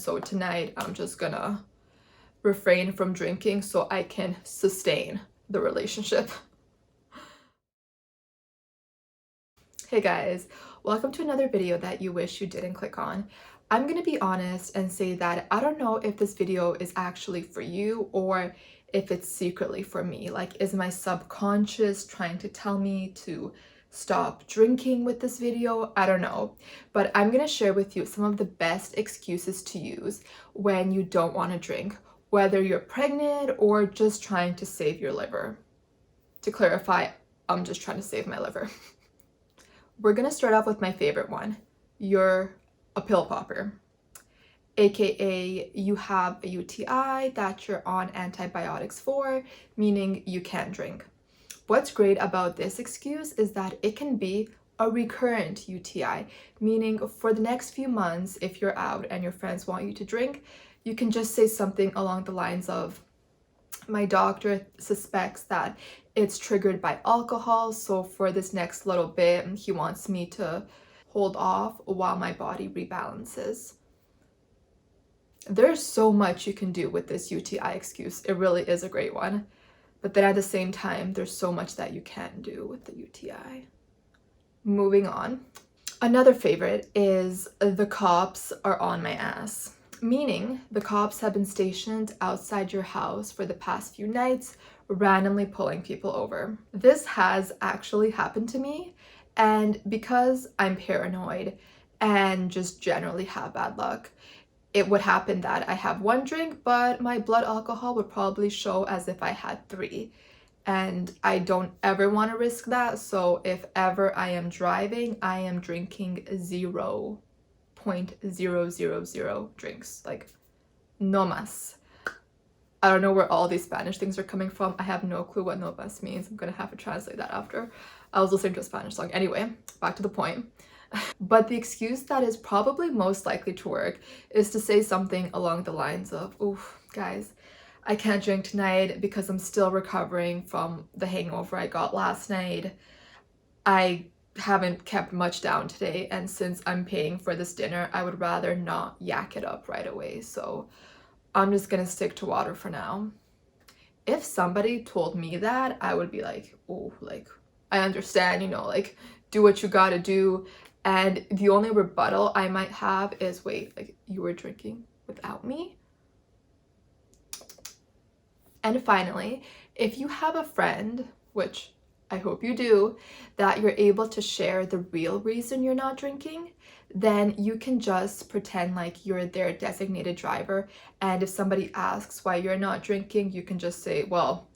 So tonight I'm just gonna refrain from drinking so I can sustain the relationship. Hey guys, welcome to another video that you wish you didn't click on. I'm gonna be honest and say that I don't know if this video is actually for you or if it's secretly for me. Like, is my subconscious trying to tell me to stop drinking with this video? I don't know. But I'm gonna share with you some of the best excuses to use when you don't want to drink, whether you're pregnant or just trying to save your liver. To clarify, I'm just trying to save my liver. We're gonna start off with my favorite one. You're a pill popper, aka you have a UTI that you're on antibiotics for, meaning you can't drink. What's great about this excuse is that it can be a recurrent UTI, meaning for the next few months, if you're out and your friends want you to drink, you can just say something along the lines of, my doctor suspects that it's triggered by alcohol, so for this next little bit, he wants me to hold off while my body rebalances. There's so much you can do with this UTI excuse. It really is a great one. But then at the same time, there's so much that you can do with the UTI. Moving on. Another favorite is the cops are on my ass. Meaning the cops have been stationed outside your house for the past few nights, randomly pulling people over. This has actually happened to me, and because I'm paranoid and just generally have bad luck, it would happen that I have one drink, but my blood alcohol would probably show as if I had 3. And I don't ever want to risk that, so if ever I am driving, I am drinking 0.000 drinks, like no más. I don't know where all these Spanish things are coming from. I have no clue what no más means. I'm gonna have to translate that after. I was listening to a Spanish song. Anyway, back to the point. But the excuse that is probably most likely to work is to say something along the lines of, oof, guys, I can't drink tonight because I'm still recovering from the hangover I got last night. I haven't kept much down today, and since I'm paying for this dinner, I would rather not yak it up right away, so I'm just gonna stick to water for now. If somebody told me that, I would be like, oh, like, I understand, you know, like, do what you gotta do. And the only rebuttal I might have is, wait, like, you were drinking without me? And finally, if you have a friend, which I hope you do, that you're able to share the real reason you're not drinking, then you can just pretend like you're their designated driver. And if somebody asks why you're not drinking, you can just say, well,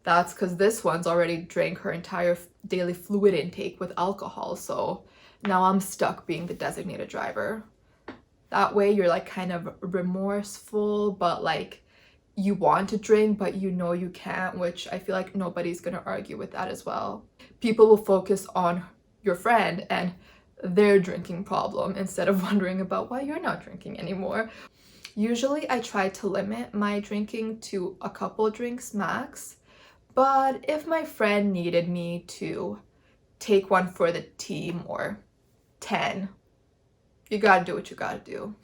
that's because this one's already drank her entire daily fluid intake with alcohol, so now I'm stuck being the designated driver. That way you're like kind of remorseful, but like you want to drink, but you know you can't, which I feel like nobody's gonna argue with that as well. People will focus on your friend and their drinking problem instead of wondering about why you're not drinking anymore. Usually I try to limit my drinking to a couple drinks max, but if my friend needed me to take one for the team or 10, you gotta do what you gotta do.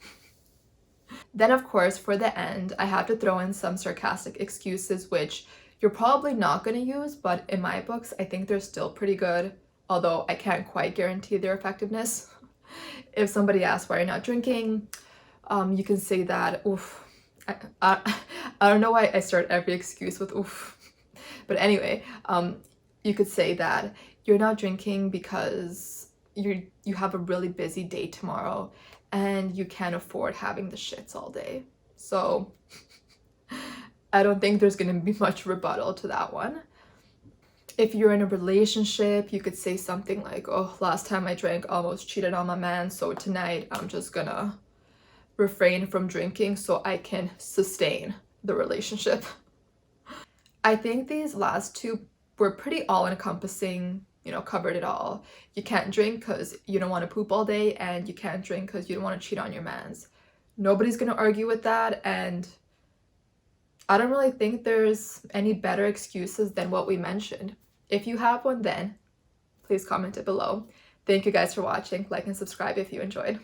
Then of course, for the end, I have to throw in some sarcastic excuses, which you're probably not going to use, but in my books, I think they're still pretty good, although I can't quite guarantee their effectiveness. If somebody asks why you're not drinking, you can say that, oof, I don't know why I start every excuse with oof. But anyway, you could say that you're not drinking because you have a really busy day tomorrow and you can't afford having the shits all day. So I don't think there's gonna be much rebuttal to that one. If you're in a relationship, you could say something like, oh, last time I drank, almost cheated on my man, so tonight I'm just gonna refrain from drinking so I can sustain the relationship. I think these last two were pretty all-encompassing, you know, covered it all. You can't drink because you don't want to poop all day, and you can't drink because you don't want to cheat on your mans. Nobody's gonna argue with that, and I don't really think there's any better excuses than what we mentioned. If you have one, then please comment it below. Thank you guys for watching. Like and subscribe if you enjoyed.